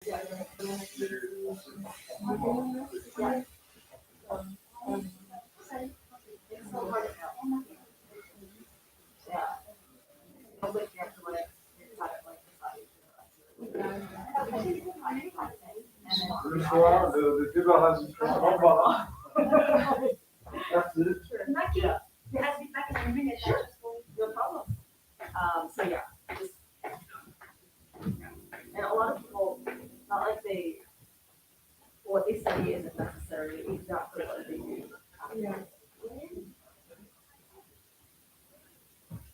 Yeah. It's so hard to know. Yeah. Sounds like you have to like decide like Le soir, de débarrasser du embarras. Merci. Yeah. Sure. No problem. So yeah, just, and a lot of people, not like they, what they study isn't necessarily exactly what they do. Yeah.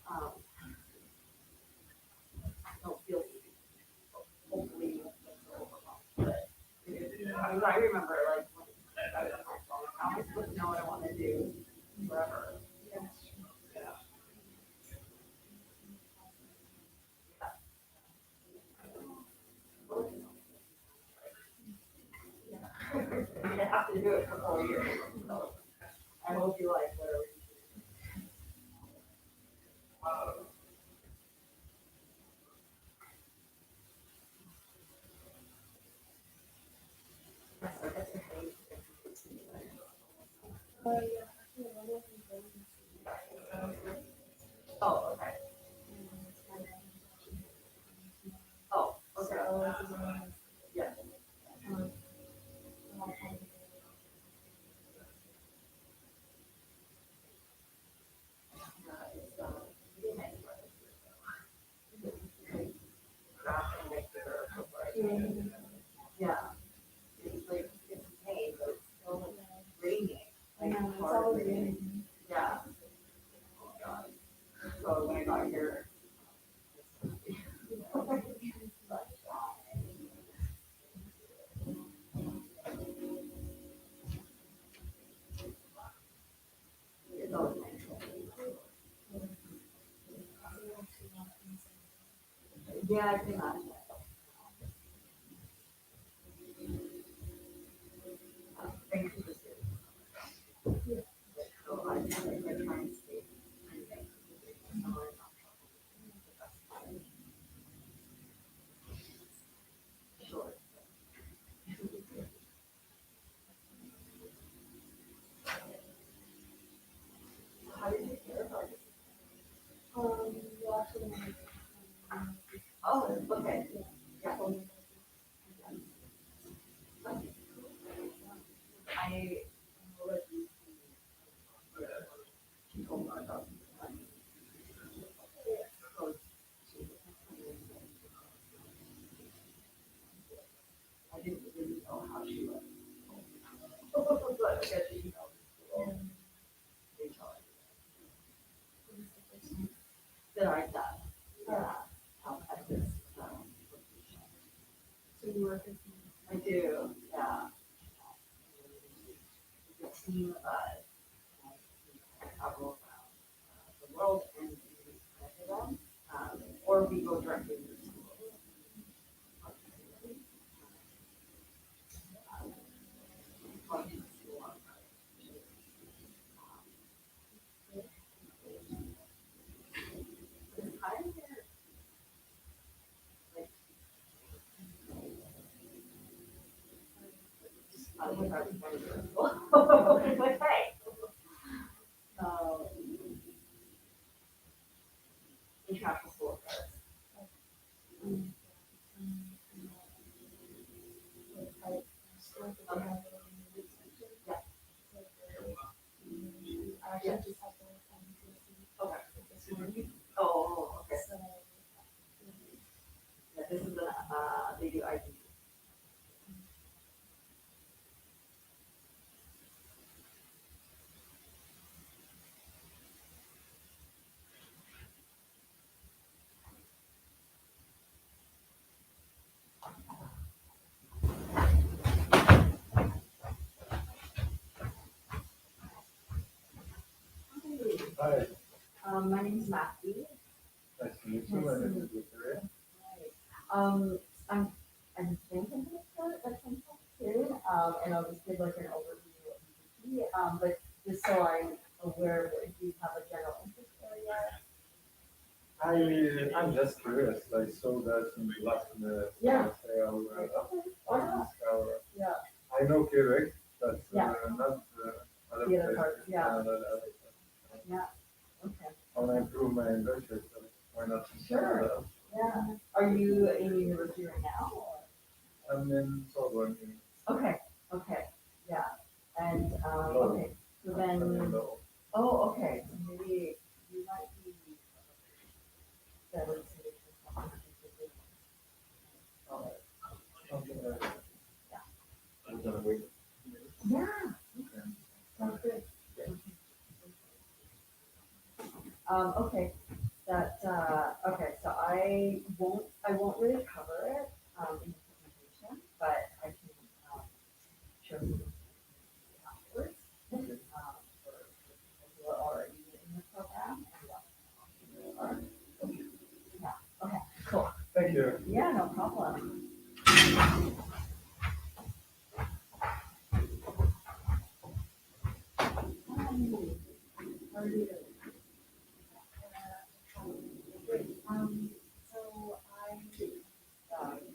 Um, don't feel hopefully overwhelmed, but I remember like when I was in high school, I was supposed to know what I want to do forever. You have to do it for 4 years. So I hope you like whatever you do. So that's the thing. Oh, okay. Oh, okay. Yeah. It's, yeah. It's like, it's pain, but it's still like raining. Like, It's hard always raining. Yeah. Oh, God. So when I got here. It's always painful. Yeah, I can imagine. Thank you for saying. So I try and stay. Sure. How did you hear about it? Watching Oh, okay. Yeah. I know that you told me about I didn't really know how she was. But I guess she knows school. They tell her. That I done. Yeah. At this, so you work with I do, yeah. The team of us, travel around the world and do them, or we go directly to the school. It's kind of like, I don't know if I was going to school. Like, hey. International school affairs. Yeah. actually just Okay. this morning. Oh, okay. So Yeah, this is the, they do ID. Hi, My name is Matthew. nice to meet you. My name is Victoria. I'm thinking to start at some point soon, and I'll just give like an overview of EVP, but just so I'm aware, do you have a general interest area? I'm just curious. I saw that in the last minute. Yeah. So I say I'll, Quebec, that's Yeah. not other The other places. part, yeah. Canada. Okay. I want to improve my English, so why not? Sure. Canada? Yeah. Are you in university right now? Or? I'm in Sorbonne. Okay, okay, yeah. And, Low. okay, so I'm in then, Low. oh, okay, so maybe you might be better suited for something. Something like that. Yeah. I'm gonna wait. Yeah, sounds good. Okay, that, okay, so I won't really cover it, in the presentation, but I can, show you afterwards. For people who are already in the program and what options are. Yeah, okay, cool. Thank you. Yeah, no problem. Hi, how are you? Great, so Um,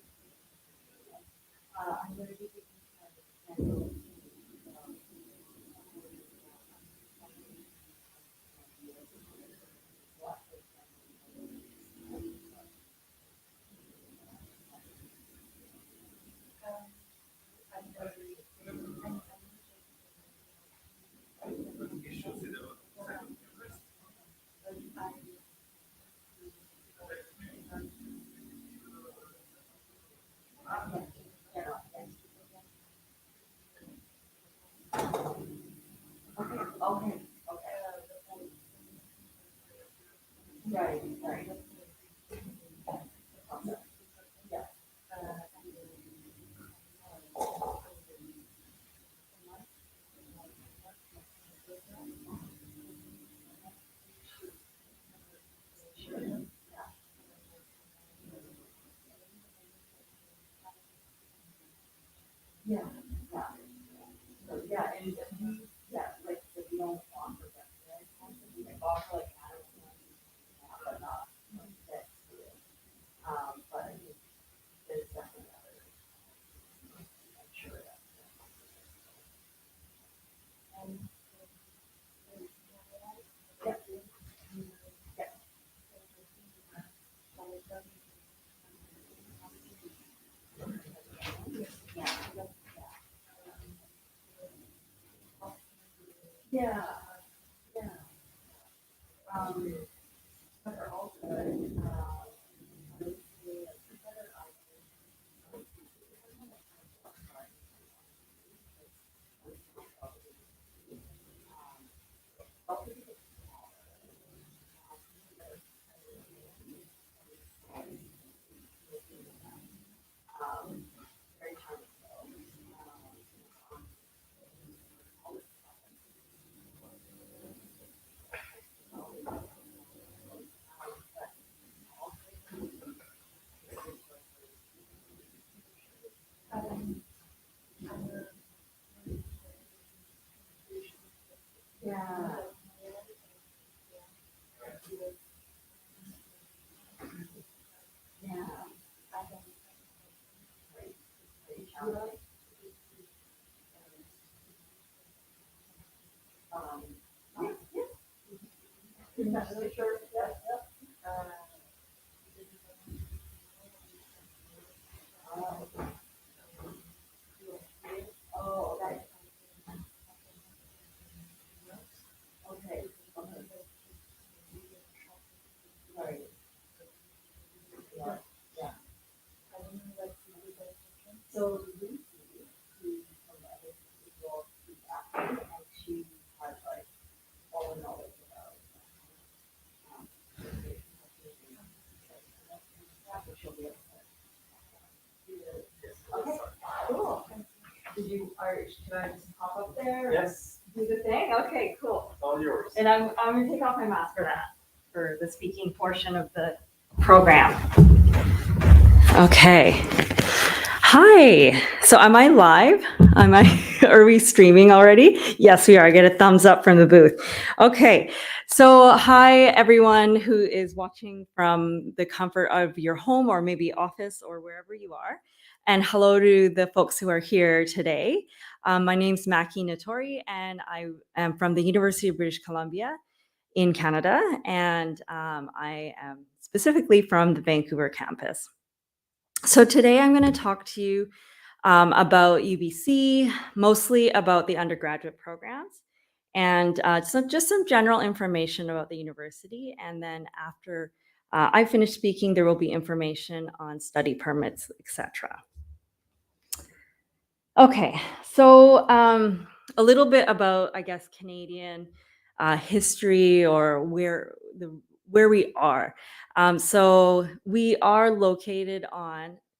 I'm gonna be taking kind of general, okay, right, right. Yeah. Yeah, yeah. So, yeah, and we, yeah, like, if you don't offer that, we can offer like, I don't know, but not, like, that. But I think there's definitely other, I'm sure that. Yeah. Yeah. Yeah, yeah. But they're all good. Very charming. Yeah. Yeah. Very charming. Yeah, yeah. Sure, yeah, yeah. Oh, okay. Okay, okay. Right. Yeah, yeah. So Lucy, who's from the other people, she's acting, and she has like all the knowledge about. So she'll be able to. Okay, cool. Did you, should I just pop up there? Yes, Do the thing? Okay, cool. all yours. And I'm gonna take off my mask for that, for the speaking portion of the program. Okay. Hi. So am I live? Are we streaming already? Yes, we are. I get a thumbs up from the booth. Okay. So hi, everyone who is watching from the comfort of your home or maybe office or wherever you are. and hello to the folks who are here today. My name's Maki Natori, and I am from the University of British Columbia in Canada, and I am specifically from the Vancouver campus. So today I'm going to talk to you about UBC, mostly about the undergraduate programs, and just some general information about the university. And then after I finish speaking, there will be information on study permits, etc. Okay, so a little bit about, I guess, Canadian history or where we are. So we are located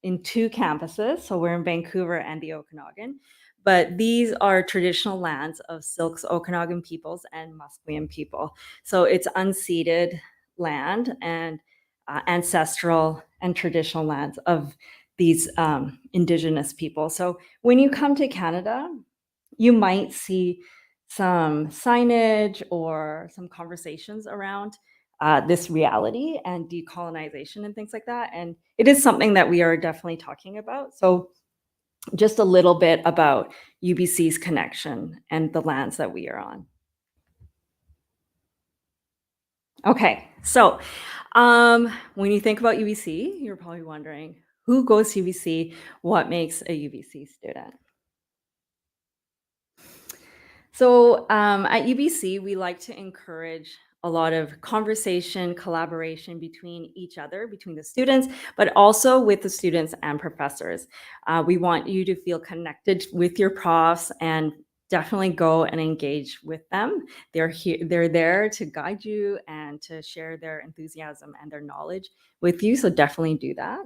in two campuses. So we're in Vancouver and the Okanagan, but these are traditional lands of Silks Okanagan peoples and Musqueam people. So it's unceded land and ancestral and traditional lands of these Indigenous people. So when you come to Canada, you might see some signage or some conversations around this reality and decolonization and things like that. And it is something that we are definitely talking about. So just a little bit about UBC's connection and the lands that we are on. Okay, so when you think about UBC, you're probably wondering, who goes to UBC? What makes a UBC student? So at UBC, we like to encourage a lot of conversation, collaboration between each other, between the students, but also with the students and professors. We want you to feel connected with your profs and definitely go and engage with them. They're there to guide you and to share their enthusiasm and their knowledge with you. So definitely do that.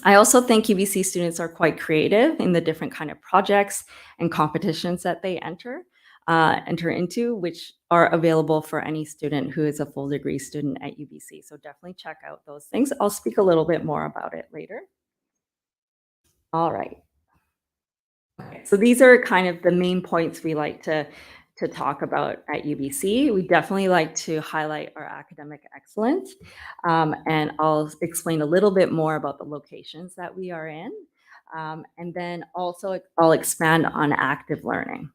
I also think UBC students are quite creative in the different kind of projects and competitions that they enter into, which are available for any student who is a full degree student at UBC. So definitely check out those things. I'll speak a little bit more about it later. All right. Okay, so these are kind of the main points we like to talk about at UBC. We definitely like to highlight our academic excellence, and I'll explain a little bit more about the locations that we are in, and then also I'll expand on active learning.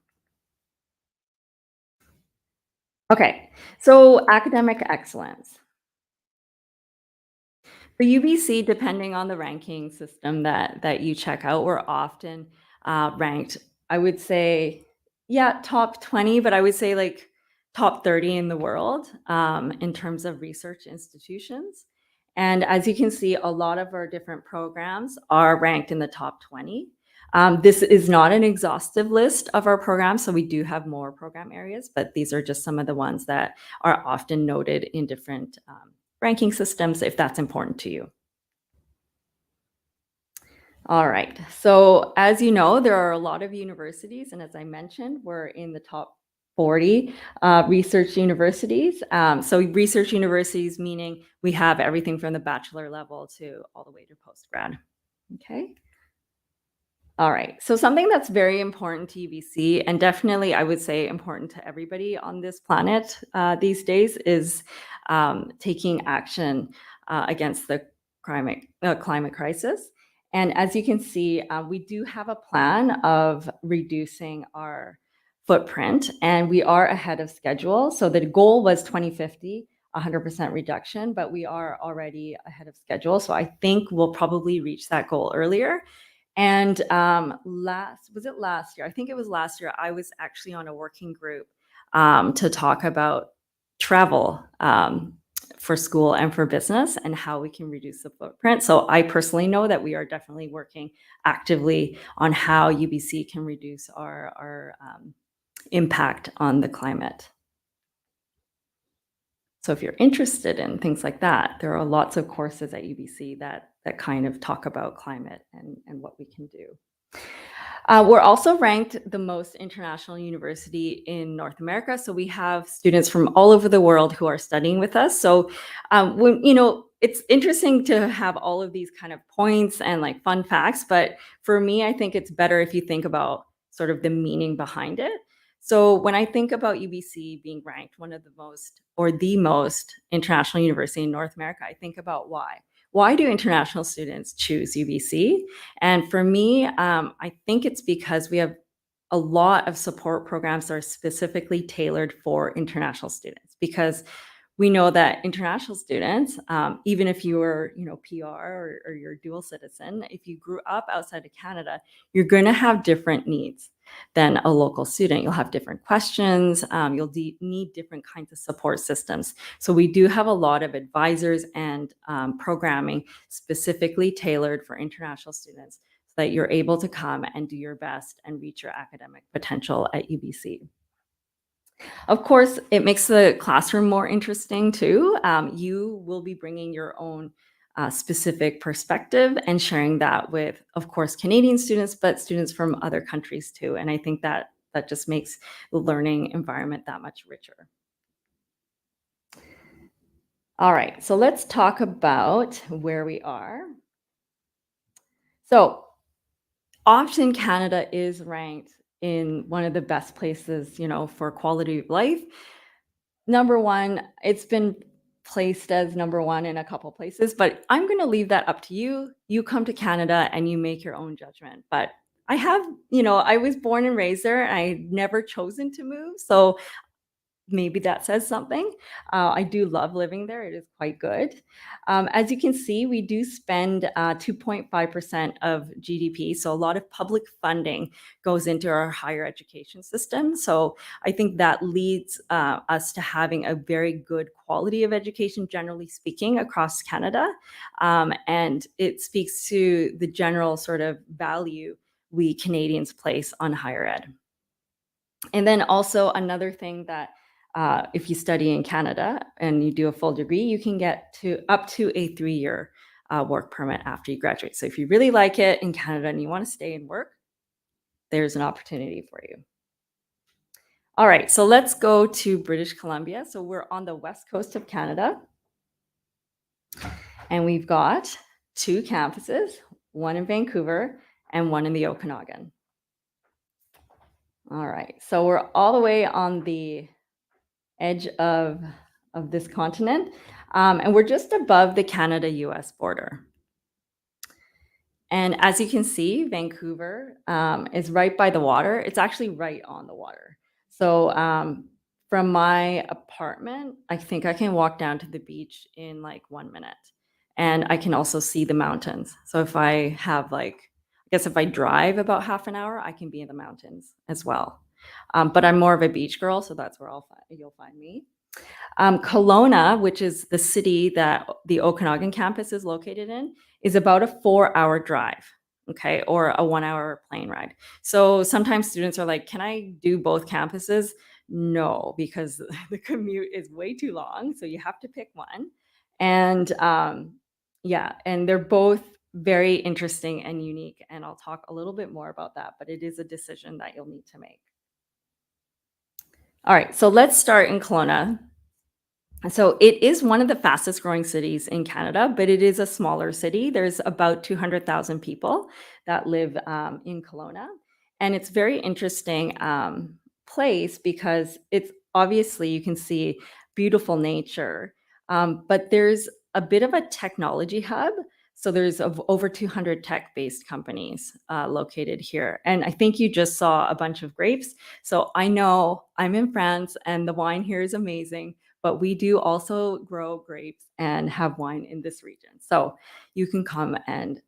Okay, so academic excellence. The UBC, depending on the ranking system that you check out, we're often ranked, I would say, yeah, top 20, but I would say like top 30 in the world in terms of research institutions. And as you can see, a lot of our different programs are ranked in the top 20. This is not an exhaustive list of our programs, so we do have more program areas, but these are just some of the ones that are often noted in different ranking systems, if that's important to you. All right, so as you know, there are a lot of universities, and as I mentioned, we're in the top 40 research universities. So research universities meaning we have everything from the bachelor level to all the way to postgrad. Okay. All right, so something that's very important to UBC, and definitely I would say important to everybody on this planet these days, is taking action against the climate crisis. And as you can see, we do have a plan of reducing our footprint, and we are ahead of schedule. So the goal was 2050, 100% reduction, but we are already ahead of schedule. So I think we'll probably reach that goal earlier. And was it last year? I think it was last year. I was actually on a working group to talk about travel for school and for business and how we can reduce the footprint. So I personally know that we are definitely working actively on how UBC can reduce our impact on the climate. So if you're interested in things like that, there are lots of courses at UBC that kind of talk about climate and what we can do. We're also ranked the most international university in North America. So we have students from all over the world who are studying with us. So it's interesting to have all of these kind of points and like fun facts. But for me, I think it's better if you think about sort of the meaning behind it. So when I think about UBC being ranked one of the most international university in North America, I think about why. why do international students choose UBC? And for me, I think it's because we have a lot of support programs that are specifically tailored for international students, because we know that international students, even if you were, PR or you're dual citizen, if you grew up outside of Canada, you're going to have different needs than a local student. You'll have different questions. You'll need different kinds of support systems. So we do have a lot of advisors and programming specifically tailored for international students, so that you're able to come and do your best and reach your academic potential at UBC. Of course, it makes the classroom more interesting too. You will be bringing your own specific perspective and sharing that with, of course, Canadian students, but students from other countries too. And I think that just makes the learning environment that much richer. All right, so let's talk about where we are. So often Canada is ranked in one of the best places, for quality of life. Number one, it's been placed as number one in a couple places, but I'm going to leave that up to you. You come to Canada and you make your own judgment. But I was born and raised there, and I never chosen to move. So maybe that says something. I do love living there. It is quite good. As you can see, we do spend 2.5% of GDP. So a lot of public funding goes into our higher education system. So I think that leads us to having a very good quality of education, generally speaking, across Canada. And it speaks to the general sort of value we Canadians place on higher ed. And then also another thing that if you study in Canada and you do a full degree, you can get to up to a 3-year work permit after you graduate. So if you really like it in Canada and you want to stay and work, there's an opportunity for you. All right, so let's go to British Columbia. So we're on the west coast of Canada, and we've got 2 campuses, one in Vancouver and one in the Okanagan. All right, so we're all the way on the edge of this continent, and we're just above the Canada-US border. And as you can see, Vancouver is right by the water. It's actually right on the water. So from my apartment, I think I can walk down to the beach in like 1 minute. And I can also see the mountains. So if I have I guess if I drive about half an hour, I can be in the mountains as well. But I'm more of a beach girl, so that's where you'll find me. Kelowna, which is the city that the Okanagan campus is located in, is about a 4-hour drive, okay, or a 1-hour plane ride. So sometimes students are like, can I do both campuses? No, because the commute is way too long. So you have to pick one. And and they're both very interesting and unique. And I'll talk a little bit more about that, but it is a decision that you'll need to make. All right, so let's start in Kelowna. So it is one of the fastest growing cities in Canada, but it is a smaller city. There's about 200,000 people that live in Kelowna. And it's very interesting place because it's obviously, you can see beautiful nature, but there's a bit of a technology hub. So there's over 200 tech-based companies located here. And I think you just saw a bunch of grapes. So I know I'm in France and the wine here is amazing, but we do also grow grapes and have wine in this region. So you can come and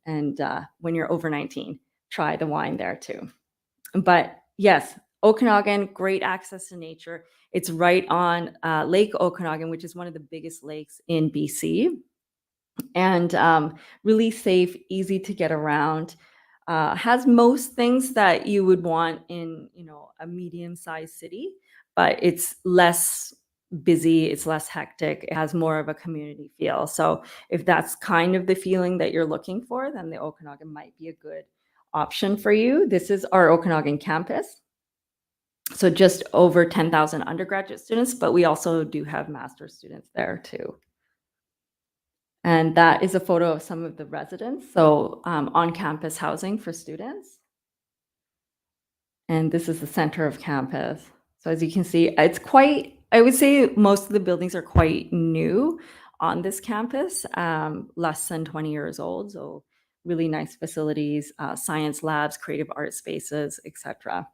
when you're over 19, try the wine there too. But yes, Okanagan, great access to nature. It's right on Lake Okanagan, which is one of the biggest lakes in BC. And really safe, easy to get around. Has most things that you would want in, a medium-sized city, but it's less busy, it's less hectic, it has more of a community feel. So if that's kind of the feeling that you're looking for, then the Okanagan might be a good option for you. This is our Okanagan campus. So just over 10,000 undergraduate students, but we also do have master's students there too. And that is a photo of some of the residents, so on-campus housing for students. And this is the center of campus. So as you can see, it's quite, I would say most of the buildings are quite new. on this campus, less than 20 years old. So really nice facilities, science labs, creative art spaces, etc.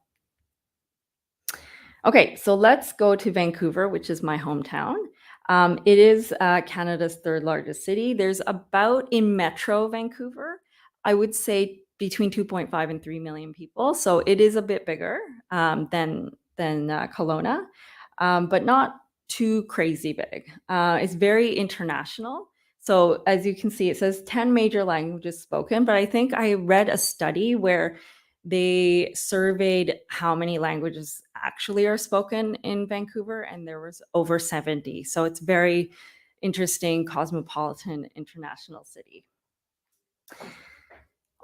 Okay, so let's go to Vancouver, which is my hometown. It is Canada's third largest city. There's about in Metro Vancouver, I would say between 2.5 and 3 million people. So it is a bit bigger than Kelowna, but not too crazy big. It's very international. So as you can see, it says 10 major languages spoken, but I think I read a study where they surveyed how many languages actually are spoken in Vancouver, and there was over 70. So it's very interesting, cosmopolitan, international city.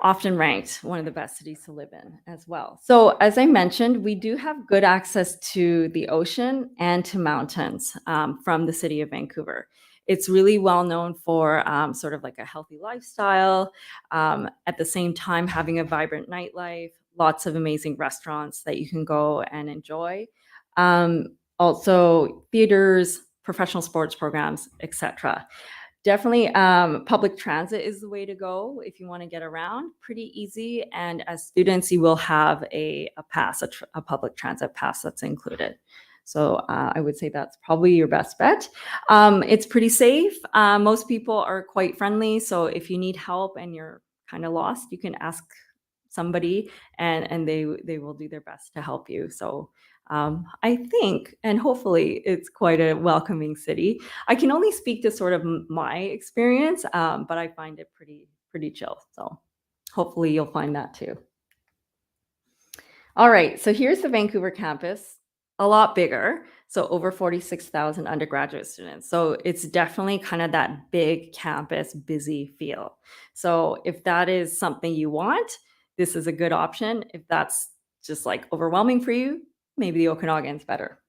Often ranked one of the best cities to live in as well. So as I mentioned, we do have good access to the ocean and to mountains from the city of Vancouver. It's really well known for sort of like a healthy lifestyle, at the same time having a vibrant nightlife, lots of amazing restaurants that you can go and enjoy. Also theaters, professional sports programs, etc. Definitely, public transit is the way to go if you want to get around. Pretty easy, and as students, you will have a pass, a public transit pass that's included. So I would say that's probably your best bet. It's pretty safe. Most people are quite friendly, so if you need help and you're kind of lost, you can ask somebody, and they will do their best to help you. So I think, and hopefully, it's quite a welcoming city. I can only speak to sort of my experience, but I find it pretty chill. So hopefully you'll find that too. All right, so here's the Vancouver campus, a lot bigger. So over 46,000 undergraduate students. So it's definitely kind of that big campus, busy feel. So if that is something you want, this is a good option. If that's just like overwhelming for you, maybe the Okanagan's better.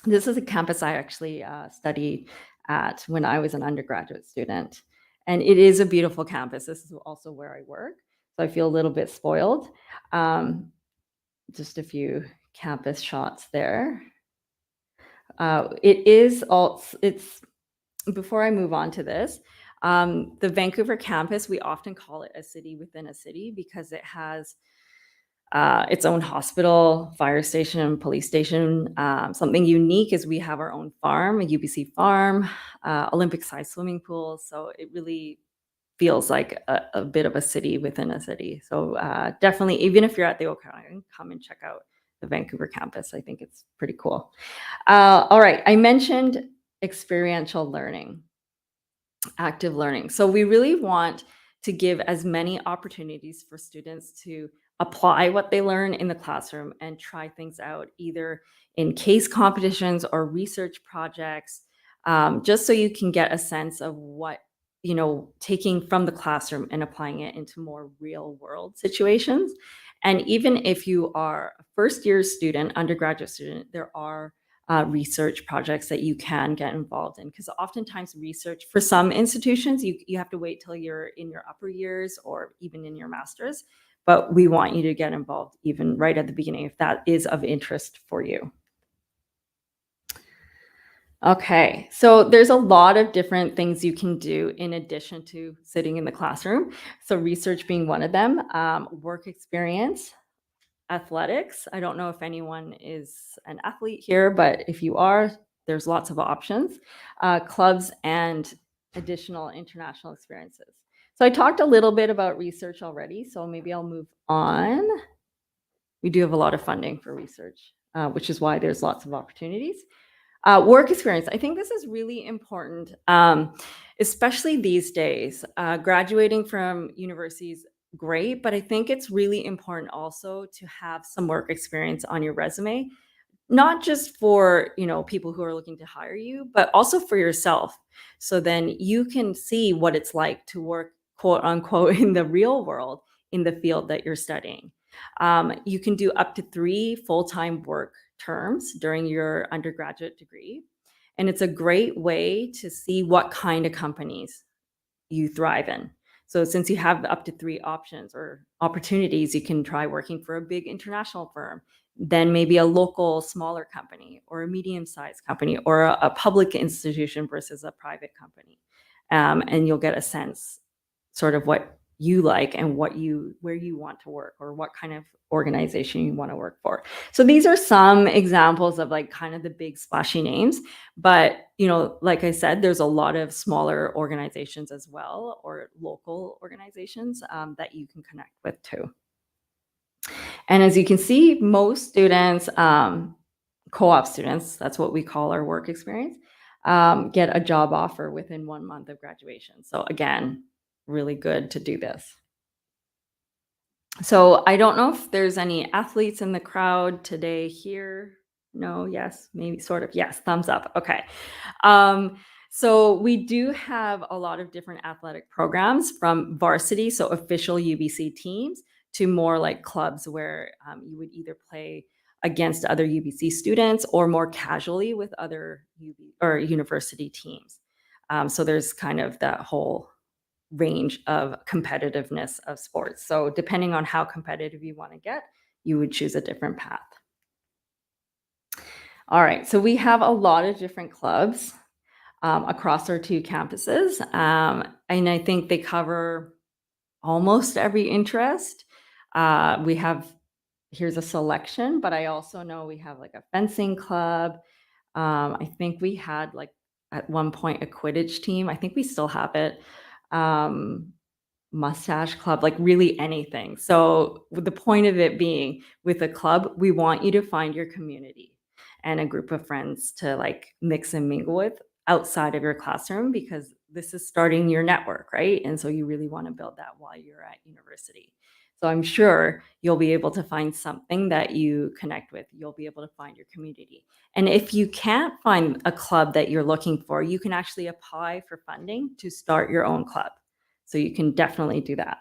This is a campus I actually studied at when I was an undergraduate student. And it is a beautiful campus. This is also where I work. So I feel a little bit spoiled. Just a few campus shots there. It's before I move on to this, the Vancouver campus, we often call it a city within a city because it has its own hospital, fire station, police station. Something unique is we have our own farm, a UBC farm, Olympic-sized swimming pool. So it really feels like a bit of a city within a city. So definitely, even if you're at the Okanagan, come and check out the Vancouver campus. I think it's pretty cool. All right, I mentioned experiential learning, active learning. So we really want to give as many opportunities for students to apply what they learn in the classroom and try things out either in case competitions or research projects, just so you can get a sense of what, taking from the classroom and applying it into more real world situations. And even if you are a first year student, undergraduate student, there are research projects that you can get involved in, because oftentimes research for some institutions, you have to wait till you're in your upper years or even in your master's, but we want you to get involved even right at the beginning if that is of interest for you. Okay, so there's a lot of different things you can do in addition to sitting in the classroom. So research being one of them, work experience, athletics. I don't know if anyone is an athlete here, but if you are, there's lots of options, clubs and additional international experiences. So I talked a little bit about research already, so maybe I'll move on. We do have a lot of funding for research, which is why there's lots of opportunities. Work experience. I think this is really important, especially these days. Graduating from universities, great, but I think it's really important also to have some work experience on your resume, not just for people who are looking to hire you, but also for yourself. So then you can see what it's like to work, quote unquote, in the real world in the field that you're studying. You can do up to 3 full-time work terms during your undergraduate degree. And it's a great way to see what kind of companies you thrive in. So since you have up to 3 options or opportunities, you can try working for a big international firm, then maybe a local smaller company or a medium-sized company or a public institution versus a private company. And you'll get a sense sort of what you like and where you want to work or what kind of organization you want to work for. So these are some examples of like kind of the big splashy names, but like I said, there's a lot of smaller organizations as well, or local organizations that you can connect with too. And as you can see, most students, co-op students, that's what we call our work experience, get a job offer within 1 month of graduation. So again, really good to do this. So I don't know if there's any athletes in the crowd today here. No, yes, maybe sort of. Yes, thumbs up. Okay. So we do have a lot of different athletic programs, from varsity, so official UBC teams, to more like clubs where you would either play against other UBC students or more casually with other or university teams. So there's kind of that whole range of competitiveness of sports. So depending on how competitive you want to get, you would choose a different path. All right, so we have a lot of different clubs across our 2 campuses, and I think they cover almost every interest. We have, here's a selection, but I also know we have like a fencing club. I think we had like at one point a Quidditch team. I think we still have it. Mustache club, like really anything. So the point of it being, with a club, we want you to find your community and a group of friends to like mix and mingle with outside of your classroom, because this is starting your network, right? And so you really want to build that while you're at university. So I'm sure you'll be able to find something that you connect with. You'll be able to find your community. And if you can't find a club that you're looking for, you can actually apply for funding to start your own club. So you can definitely do that.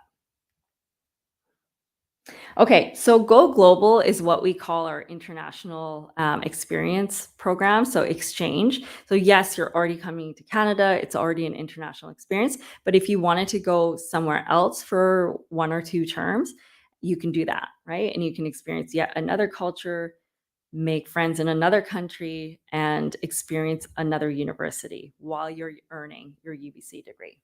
Okay, so Go Global is what we call our international experience program, so exchange. So yes, you're already coming to Canada, it's already an international experience, but if you wanted to go somewhere else for 1 or 2 terms, you can do that, right? And you can experience yet another culture, make friends in another country, and experience another university while you're earning your UBC degree.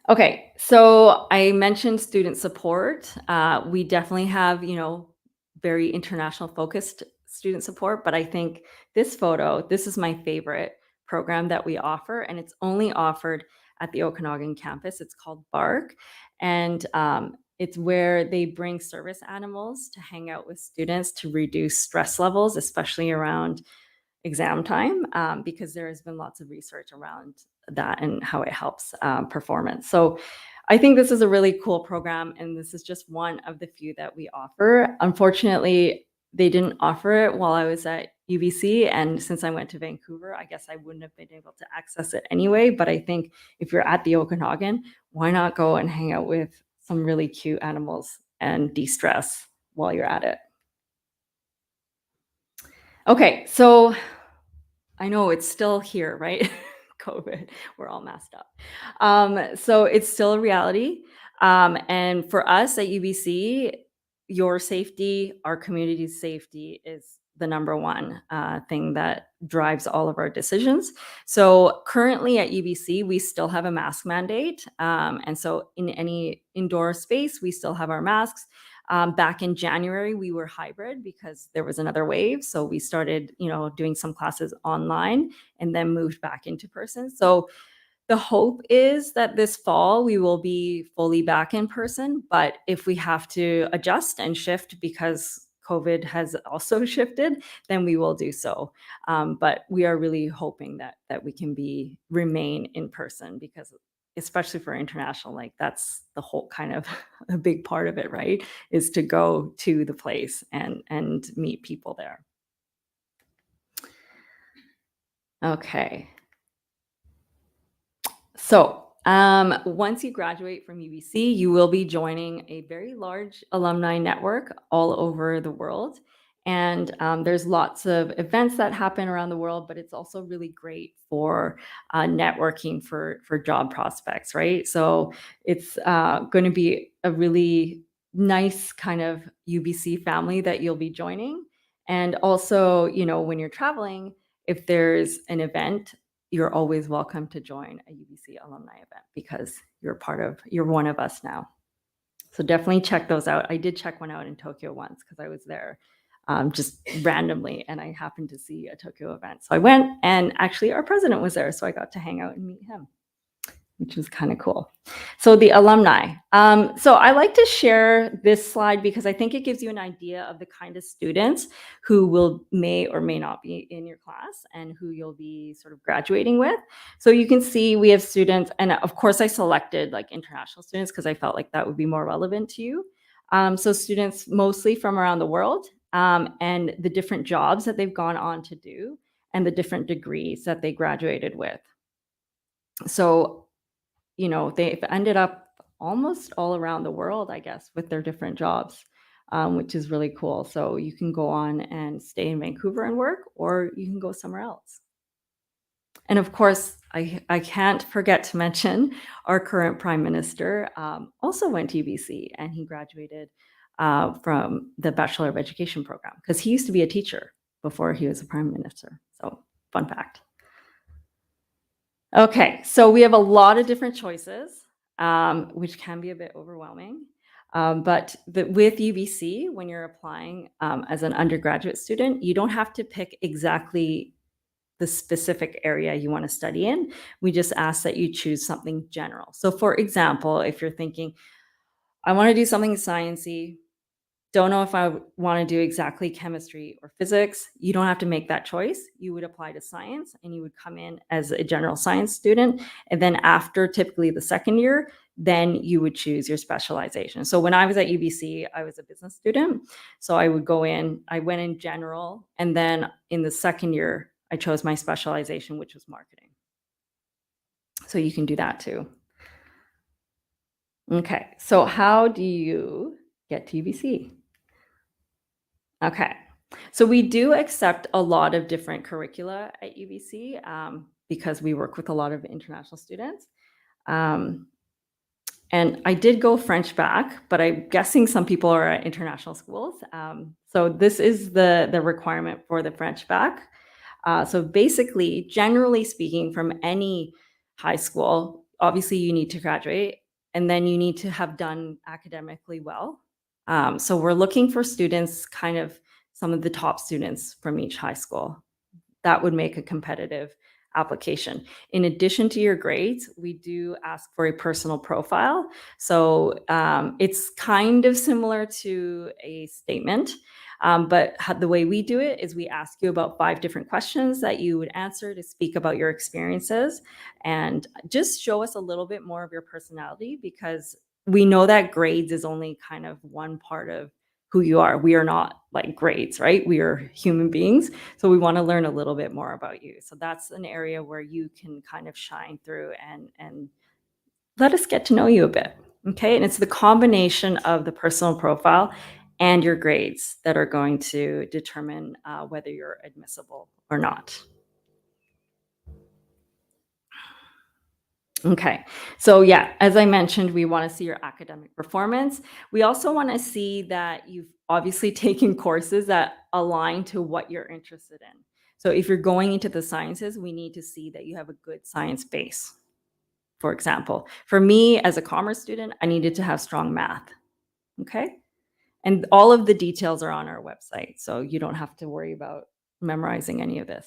Okay, so I mentioned student support. We definitely have, very international focused student support, but I think this photo, this is my favorite program that we offer, and it's only offered at the Okanagan campus. It's called Bark, and it's where they bring service animals to hang out with students to reduce stress levels, especially around exam time, because there has been lots of research around that and how it helps performance. So I think this is a really cool program, and this is just one of the few that we offer. Unfortunately, they didn't offer it while I was at UBC, and since I went to Vancouver, I guess I wouldn't have been able to access it anyway. But I think if you're at the Okanagan, why not go and hang out with some really cute animals and de-stress while you're at it? Okay, so I know it's still here, right? COVID, we're all messed up. So it's still a reality. And for us at UBC, your safety, our community's safety is the number one thing that drives all of our decisions. So currently at UBC, we still have a mask mandate. And so in any indoor space, we still have our masks. Back in January, we were hybrid because there was another wave. So we started, doing some classes online and then moved back into person. So the hope is that this fall we will be fully back in person, but if we have to adjust and shift because COVID has also shifted, then we will do so. But we are really hoping that we can remain in person, because especially for international, like that's the whole kind of a big part of it, right? Is to go to the place and meet people there. Okay. So, once you graduate from UBC, you will be joining a very large alumni network all over the world. And there's lots of events that happen around the world, but it's also really great for networking for job prospects, right? So it's going to be a really nice kind of UBC family that you'll be joining. And also, when you're traveling, if there's an event, you're always welcome to join a UBC alumni event because you're one of us now. So definitely check those out. I did check one out in Tokyo once because I was there just randomly and I happened to see a Tokyo event. So I went and actually our president was there. So I got to hang out and meet him, which was kind of cool. So the alumni. So I like to share this slide because I think it gives you an idea of the kind of students who may or may not be in your class and who you'll be sort of graduating with. So you can see we have students, and of course I selected like international students because I felt like that would be more relevant to you. So students mostly from around the world and the different jobs that they've gone on to do and the different degrees that they graduated with. So they've ended up almost all around the world, I guess, with their different jobs, which is really cool. So you can go on and stay in Vancouver and work, or you can go somewhere else. And of course, I can't forget to mention our current prime minister also went to UBC and he graduated from the Bachelor of Education program because he used to be a teacher before he was a prime minister. So fun fact. Okay, so we have a lot of different choices, which can be a bit overwhelming. But with UBC, when you're applying as an undergraduate student, you don't have to pick exactly the specific area you want to study in. We just ask that you choose something general. So for example, if you're thinking, I want to do something sciencey, don't know if I want to do exactly chemistry or physics, you don't have to make that choice. You would apply to science and you would come in as a general science student. And then after typically the second year, then you would choose your specialization. So when I was at UBC, I was a business student. So I went in general. And then in the second year, I chose my specialization, which was marketing. So you can do that too. Okay, so how do you get to UBC? Okay, so we do accept a lot of different curricula at UBC because we work with a lot of international students. And I did go French back, but I'm guessing some people are at international schools. So this is the requirement for the French back. So basically, generally speaking, from any high school, obviously you need to graduate and then you need to have done academically well. So we're looking for students, kind of some of the top students from each high school. That would make a competitive application. In addition to your grades, we do ask for a personal profile. So it's kind of similar to a statement, but the way we do it is we ask you about 5 different questions that you would answer to speak about your experiences and just show us a little bit more of your personality because we know that grades is only kind of one part of who you are. We are not like grades, right? We are human beings. So we want to learn a little bit more about you. So that's an area where you can kind of shine through and let us get to know you a bit. Okay. And it's the combination of the personal profile and your grades that are going to determine whether you're admissible or not. Okay. So yeah, as I mentioned, we want to see your academic performance. We also want to see that you've obviously taken courses that align to what you're interested in. So if you're going into the sciences, we need to see that you have a good science base. For example, for me as a commerce student, I needed to have strong math. Okay. And all of the details are on our website. So you don't have to worry about memorizing any of this.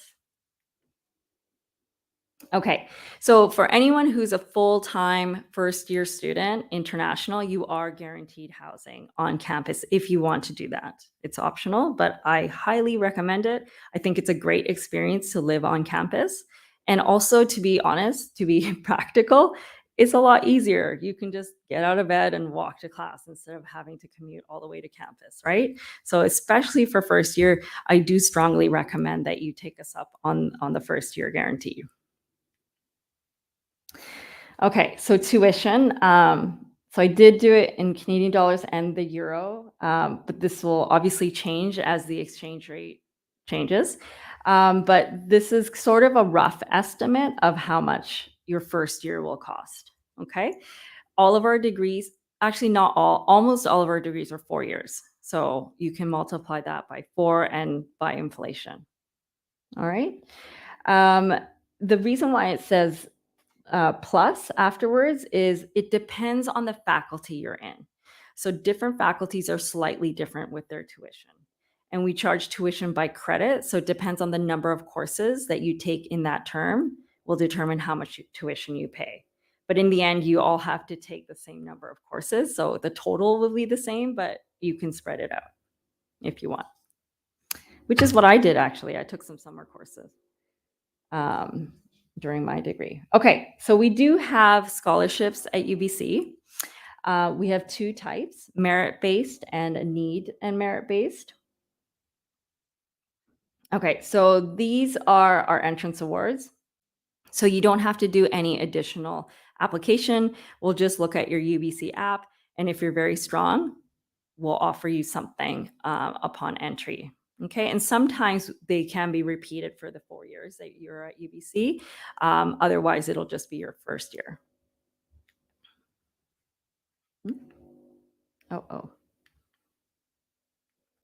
Okay, so for anyone who's a full-time first-year student, international, you are guaranteed housing on campus if you want to do that. It's optional, but I highly recommend it. I think it's a great experience to live on campus. And also, to be honest, to be practical, it's a lot easier. You can just get out of bed and walk to class instead of having to commute all the way to campus, right? So especially for first year, I do strongly recommend that you take us up on the first year guarantee. So tuition. So I did do it in Canadian dollars and the euro, but this will obviously change as the exchange rate changes. But this is sort of a rough estimate of how much your first year will cost. Okay. All of our degrees, actually not all, almost all of our degrees are 4 years. So you can multiply that by 4 and by inflation. All right. The reason why it says plus afterwards is it depends on the faculty you're in. So different faculties are slightly different with their tuition. And we charge tuition by credit. So it depends on the number of courses that you take in that term will determine how much tuition you pay. But in the end, you all have to take the same number of courses. So the total will be the same, but you can spread it out if you want, which is what I did actually. I took some summer courses during my degree. Okay, so we do have scholarships at UBC. We have 2 types, merit-based and need and merit-based. Okay, so these are our entrance awards. So you don't have to do any additional application. We'll just look at your UBC app, and if you're very strong, we'll offer you something upon entry. Okay, and sometimes they can be repeated for the 4 years that you're at UBC. Otherwise, it'll just be your first year. Oh.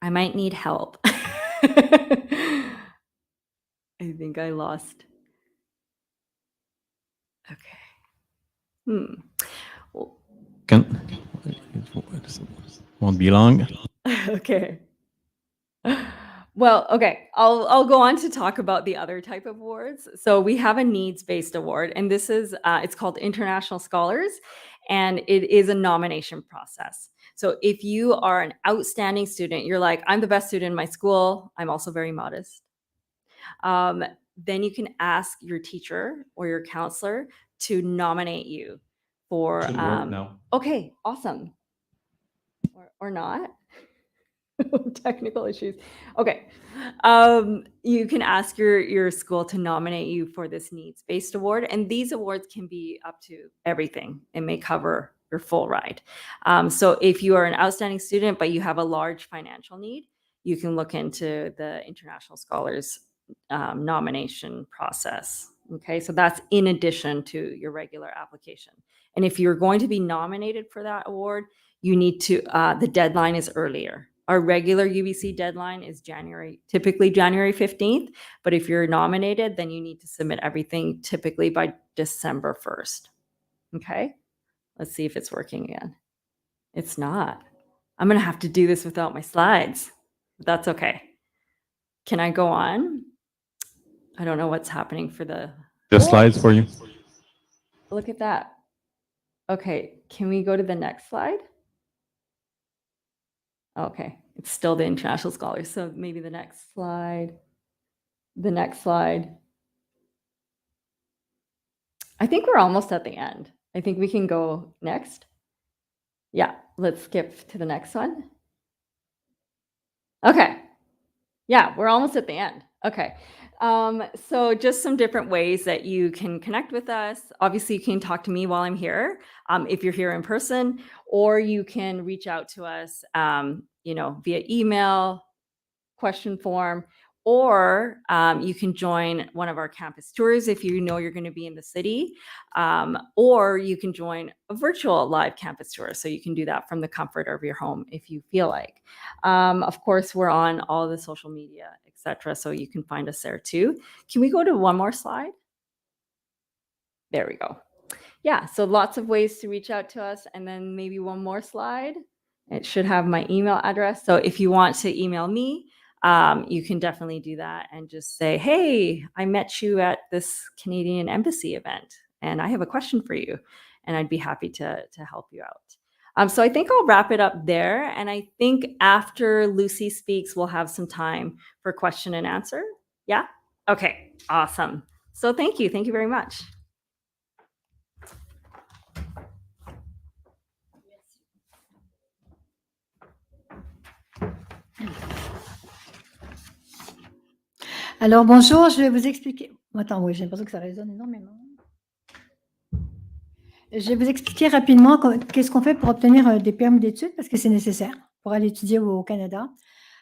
I might need help. I think I lost. Okay. Won't be long. Okay. Well, okay, I'll go on to talk about the other type of awards. So we have a needs-based award, and this is it's called International Scholars, and it is a nomination process. So if you are an outstanding student, you're like, I'm the best student in my school. I'm also very modest. Then you can ask your teacher or your counselor to nominate you for. Should work now. Okay, awesome. Or not. Technical issues. Okay. You can ask your school to nominate you for this needs-based award, and these awards can be up to everything. It may cover your full ride. So if you are an outstanding student, but you have a large financial need, you can look into the International Scholars nomination process. Okay, so that's in addition to your regular application. And if you're going to be nominated for that award, you need to, the deadline is earlier. Our regular UBC deadline is typically January 15th. But if you're nominated, then you need to submit everything typically by December 1st. Okay, let's see if it's working again. It's not. I'm going to have to do this without my slides, but that's okay. Can I go on? I don't know what's happening for the Slides for you. Look at that. Okay, can we go to the next slide? Okay, it's still the International Scholars. So maybe the next slide. The next slide. I think we're almost at the end. I think we can go next. Yeah, let's skip to the next one. Okay. Yeah, we're almost at the end. Okay. So just some different ways that you can connect with us. Obviously, you can talk to me while I'm here, if you're here in person, or you can reach out to us, via email, question form, or you can join one of our campus tours if you know you're going to be in the city, or you can join a virtual live campus tour. So you can do that from the comfort of your home if you feel like. Of course, we're on all the social media, etc. So you can find us there too. Can we go to one more slide? There we go. Yeah, so lots of ways to reach out to us. And then maybe one more slide. It should have my email address. So if you want to email me, you can definitely do that and just say, hey, I met you at this Canadian Embassy event and I have a question for you. And I'd be happy to help you out. So I think I'll wrap it up there. And I think after Lucy speaks, we'll have some time for question and answer. Yeah? Okay, awesome. So thank you. Thank you very much. Alors bonjour, je vais vous expliquer. Attends, oui, j'ai l'impression que ça résonne énormément. Je vais vous expliquer rapidement qu'est-ce qu'on fait pour obtenir des permis d'études parce que c'est nécessaire pour aller étudier au Canada.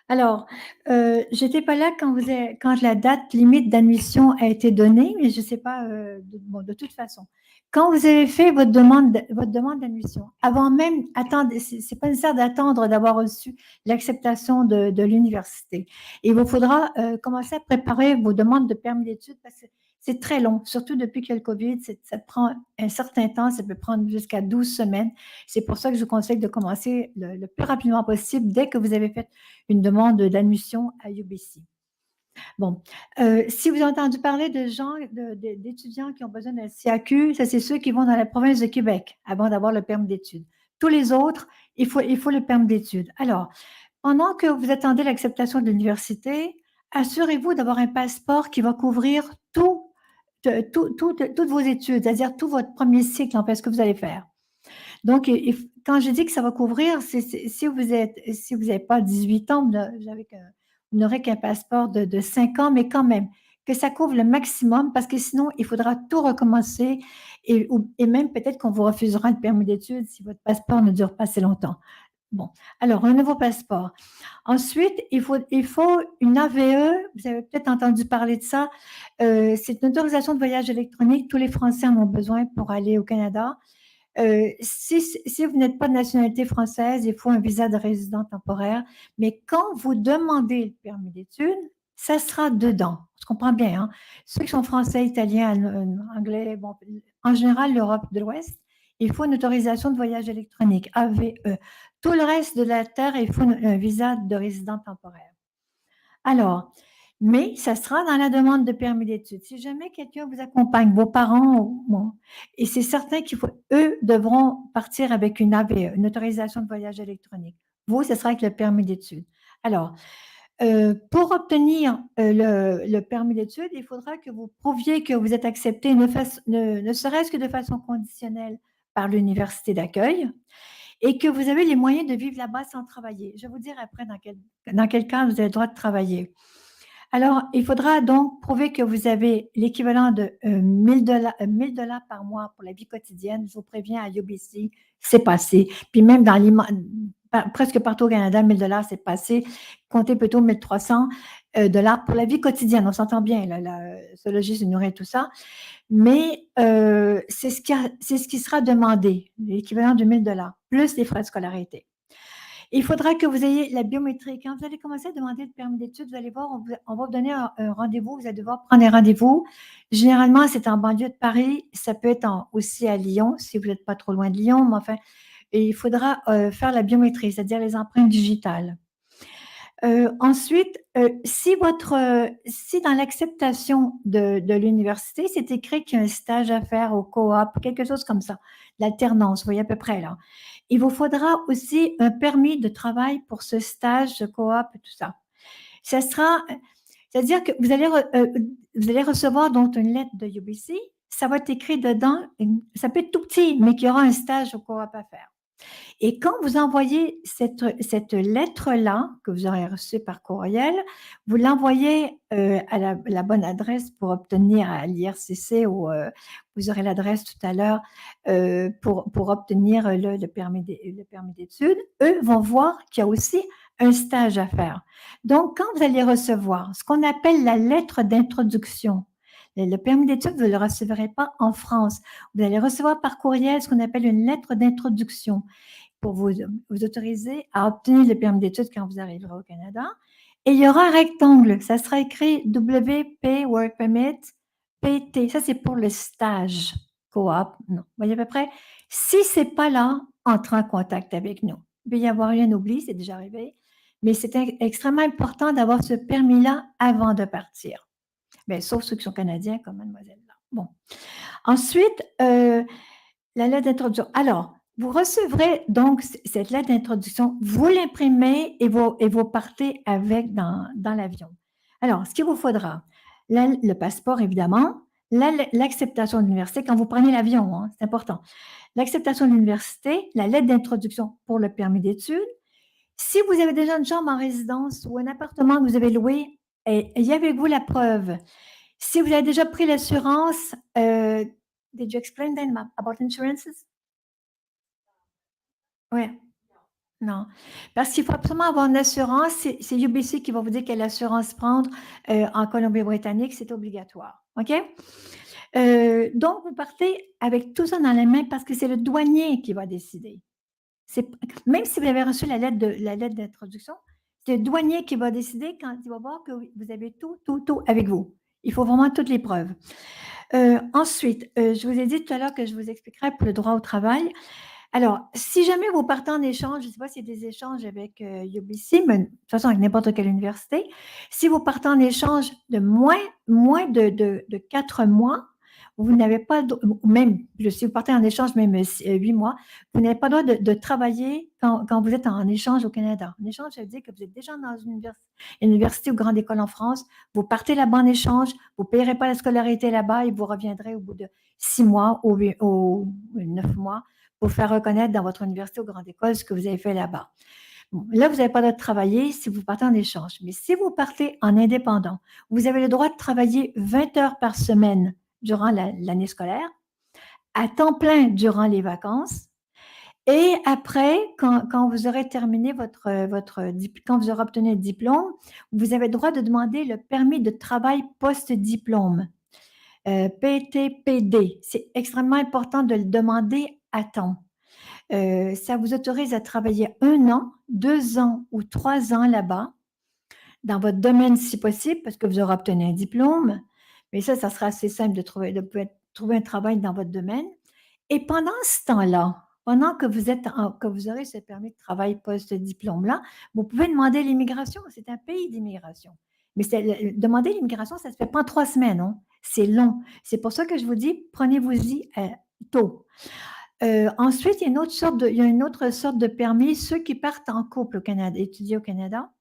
Alors, j'étais pas là quand la date limite d'admission a été donnée, mais je ne sais pas, de toute façon. Quand vous avez fait votre demande d'admission, avant même, attendre, c'est pas nécessaire d'attendre d'avoir reçu l'acceptation de l'université. Il vous faudra commencer à préparer vos demandes de permis d'études parce que c'est très long, surtout depuis qu'il y a le COVID, ça prend un certain temps, ça peut prendre jusqu'à 12 semaines. C'est pour ça que je vous conseille de commencer le plus rapidement possible dès que vous avez fait une demande d'admission à UBC. Bon, si vous avez entendu parler de gens, d'étudiants qui ont besoin d'un CAQ, ça c'est ceux qui vont dans la province de Québec avant d'avoir le permis d'études. Tous les autres, il faut le permis d'études. Alors, pendant que vous attendez l'acceptation de l'université, assurez-vous d'avoir un passeport qui va couvrir toutes vos études, c'est-à-dire tout votre premier cycle, en fait, ce que vous allez faire. Donc, quand je dis que ça va couvrir, si vous n'avez pas 18 ans, vous n'aurez qu'un passeport de 5 ans, mais quand même, que ça couvre le maximum, parce que sinon, il faudra tout recommencer et même peut-être qu'on vous refusera le permis d'études si votre passeport ne dure pas assez longtemps. Bon, alors, un nouveau passeport. Ensuite, il faut une AVE, vous avez peut-être entendu parler de ça, c'est une autorisation de voyage électronique, tous les Français en ont besoin pour aller au Canada. Si vous n'êtes pas de nationalité française, il faut un visa de résident temporaire. Mais quand vous demandez le permis d'études, ça sera dedans. Je comprends bien. Hein? Ceux qui sont français, italiens, anglais, bon, en général, l'Europe de l'Ouest, il faut une autorisation de voyage électronique, AVE. Tout le reste de la Terre, il faut un visa de résident temporaire. Alors, mais ça sera dans la demande de permis d'études. Si jamais quelqu'un vous accompagne, vos parents, bon, et c'est certain eux devront partir avec une AVE, une autorisation de voyage électronique. Vous, ce sera avec le permis d'études. Alors, pour obtenir le permis d'études, il faudra que vous prouviez que vous êtes accepté, ne serait-ce que de façon conditionnelle par l'université d'accueil et que vous avez les moyens de vivre là-bas sans travailler. Je vais vous dire après dans quel cas vous avez le droit de travailler. Alors, il faudra donc prouver que vous avez l'équivalent de 1 000 $ par mois pour la vie quotidienne. Je vous préviens, à UBC, c'est passé. Puis même presque partout au Canada, 1 000 $ c'est passé. Comptez plutôt 1 300 $ pour la vie quotidienne. On s'entend bien, se loger, se nourrir, tout ça. Mais c'est ce qui sera demandé, l'équivalent de 1 000 $, plus les frais de scolarité. Il faudra que vous ayez la biométrie. Quand vous allez commencer à demander le permis d'études, vous allez voir, on va vous donner un rendez-vous. Vous allez devoir prendre un rendez-vous. Généralement, c'est en banlieue de Paris. Ça peut être aussi à Lyon, si vous n'êtes pas trop loin de Lyon. Mais enfin, il faudra faire la biométrie, c'est-à-dire les empreintes digitales. Ensuite, si dans l'acceptation de l'université, c'est écrit qu'il y a un stage à faire au coop, quelque chose comme ça, l'alternance, vous voyez à peu près là. Il vous faudra aussi un permis de travail pour ce stage, ce coop et tout ça. C'est-à-dire que vous allez recevoir donc une lettre de UBC, ça va être écrit dedans, ça peut être tout petit, mais qu'il y aura un stage au coop à faire. Et quand vous envoyez cette lettre-là, que vous aurez reçue par courriel, vous l'envoyez à la bonne adresse pour obtenir à l'IRCC ou vous aurez l'adresse tout à l'heure pour obtenir le permis d'études. Eux vont voir qu'il y a aussi un stage à faire. Donc, quand vous allez recevoir ce qu'on appelle la lettre d'introduction, le permis d'études, vous ne le recevrez pas en France. Vous allez recevoir par courriel ce qu'on appelle une lettre d'introduction pour vous autoriser à obtenir le permis d'études quand vous arriverez au Canada. Et il y aura un rectangle. Ça sera écrit WP Work Permit PT. Ça, c'est pour le stage coop. Non. Vous voyez à peu près? Si ce n'est pas là, entrez en contact avec nous. Il peut y avoir un oubli, c'est déjà arrivé. Mais c'est extrêmement important d'avoir ce permis-là avant de partir. Bien, sauf ceux qui sont canadiens, comme mademoiselle là. Bon. Ensuite, la lettre d'introduction. Alors, vous recevrez donc cette lettre d'introduction, vous l'imprimez et vous partez avec dans l'avion. Alors, ce qu'il vous faudra, le passeport évidemment, l'acceptation de l'université, quand vous prenez l'avion, hein, c'est important. L'acceptation de l'université, la lettre d'introduction pour le permis d'études. Si vous avez déjà une chambre en résidence ou un appartement que vous avez loué, ayez avec vous la preuve. Si vous avez déjà pris l'assurance Did you explain then about insurances? Oui. Non. Parce qu'il faut absolument avoir une assurance. C'est UBC qui va vous dire quelle assurance prendre en Colombie-Britannique. C'est obligatoire. OK? Donc, vous partez avec tout ça dans les mains parce que c'est le douanier qui va décider. Même si vous avez reçu la lettre d'introduction, c'est le douanier qui va décider quand il va voir que vous avez tout avec vous. Il faut vraiment toutes les preuves. Ensuite, je vous ai dit tout à l'heure que je vous expliquerai pour le droit au travail. Alors, si jamais vous partez en échange, je ne sais pas s'il y a des échanges avec UBC, mais de toute façon, avec n'importe quelle université, si vous partez en échange de moins de 4 mois, vous n'avez pas, même si vous partez en échange même 8 mois, vous n'avez pas le droit de travailler quand vous êtes en échange au Canada. En échange, ça veut dire que vous êtes déjà dans une université ou grande école en France, vous partez là-bas en échange, vous ne payerez pas la scolarité là-bas et vous reviendrez au bout de 6 mois ou 9 mois pour faire reconnaître dans votre université ou grande école ce que vous avez fait là-bas. Bon, là, vous n'avez pas le droit de travailler si vous partez en échange. Mais si vous partez en indépendant, vous avez le droit de travailler 20 heures par semaine durant l'année scolaire, à temps plein durant les vacances. Et après, quand vous aurez terminé quand vous aurez obtenu le diplôme, vous avez le droit de demander le permis de travail post-diplôme, PTPD. C'est extrêmement important de le demander à temps. Ça vous autorise à travailler 1 an, 2 ans ou 3 ans là-bas, dans votre domaine si possible, parce que vous aurez obtenu un diplôme. Mais ça sera assez simple de trouver un travail dans votre domaine. Et pendant ce temps-là, pendant que vous aurez ce permis de travail post-diplôme-là, vous pouvez demander l'immigration. C'est un pays d'immigration. Mais demander l'immigration, ça ne se fait pas en 3 semaines. Hein? C'est long. C'est pour ça que je vous dis, prenez-vous-y tôt. Ensuite, il y a une autre sorte de permis, ceux qui partent en couple au Canada, étudier au Canada.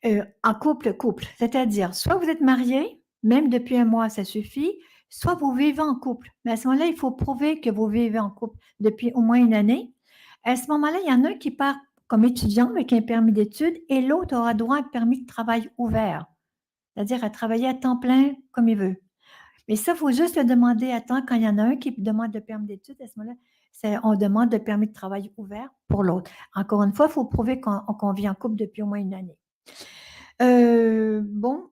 En couple, c'est-à-dire soit vous êtes marié, même depuis 1 mois, ça suffit, soit vous vivez en couple. Mais à ce moment-là, il faut prouver que vous vivez en couple depuis au moins 1 année. À ce moment-là, il y en a un qui part comme étudiant avec un permis d'études et l'autre aura droit à un permis de travail ouvert, c'est-à-dire à travailler à temps plein comme il veut. Mais ça, il faut juste le demander à temps quand il y en a un qui demande le permis d'études. À ce moment-là, on demande le permis de travail ouvert pour l'autre. Encore une fois, il faut prouver qu'on vit en couple depuis au moins 1 année. Bon,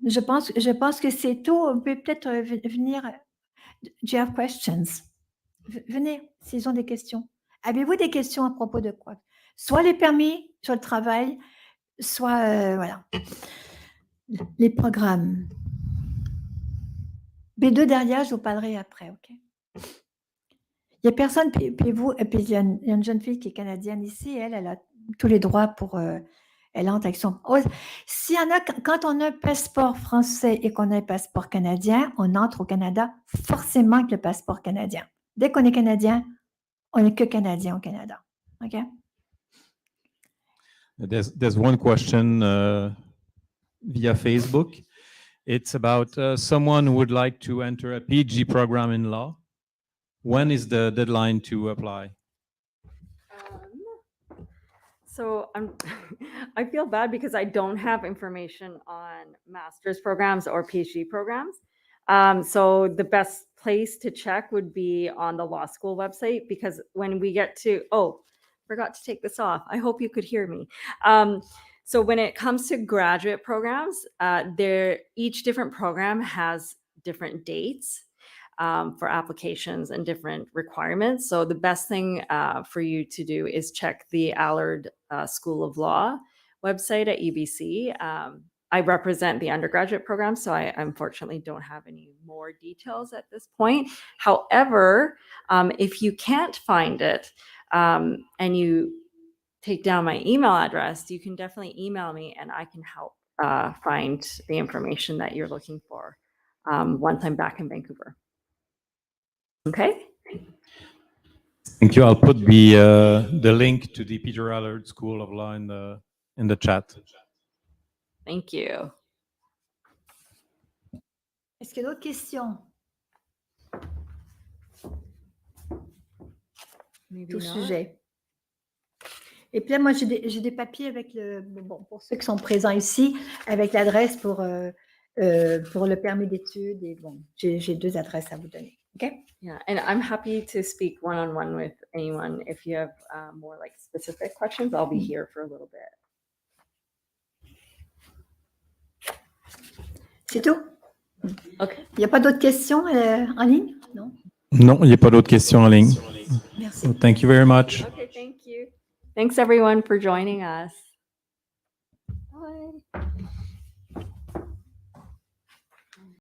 je pense que c'est tout. On peut peut-être venir. Do you have questions? Venez, s'ils ont des questions. Avez-vous des questions à propos de quoi? Soit les permis, soit le travail, soit, voilà, les programmes. B2 derrière, je vous parlerai après, OK? Il n'y a personne, puis il y a une jeune fille qui est canadienne ici, elle a tous les droits pour, elle entre avec son... Oh, quand on a un passeport français et qu'on a un passeport canadien, on entre au Canada forcément avec le passeport canadien. Dès qu'on est canadien, on n'est que canadien au Canada, OK? There's one question via Facebook. It's about someone who would like to enter a PG program in law. When is the deadline to apply? So I feel bad because I don't have information on master's programs or PhD programs. So the best place to check would be on the law school website, because when we get to, forgot to take this off. I hope you could hear me. So when it comes to graduate programs, each different program has different dates for applications and different requirements. So the best thing for you to do is check the Allard School of Law website at UBC. I represent the undergraduate program, so I unfortunately don't have any more details at this point. However, if you can't find it and you take down my email address, you can definitely email me and I can help find the information that you're looking for once I'm back in Vancouver. Okay. Thank you. I'll put the link to the Peter Allard School of Law in the chat. Thank you. Est-ce qu'il y a d'autres questions? Maybe Tout not. sujet. Et puis là, moi, j'ai des papiers avec pour ceux qui sont présents ici, avec l'adresse pour le permis d'études. Et bon, j'ai 2 adresses à vous donner. OK? Yeah, and I'm happy to speak one-on-one with anyone. If you have more like specific questions, I'll be here for a little bit. C'est tout? OK. Il n'y a pas d'autres questions en ligne? Non? Non, il n'y a pas d'autres questions en ligne. Merci. So thank you very much. Okay, thank you. Thanks everyone for joining us. Bye.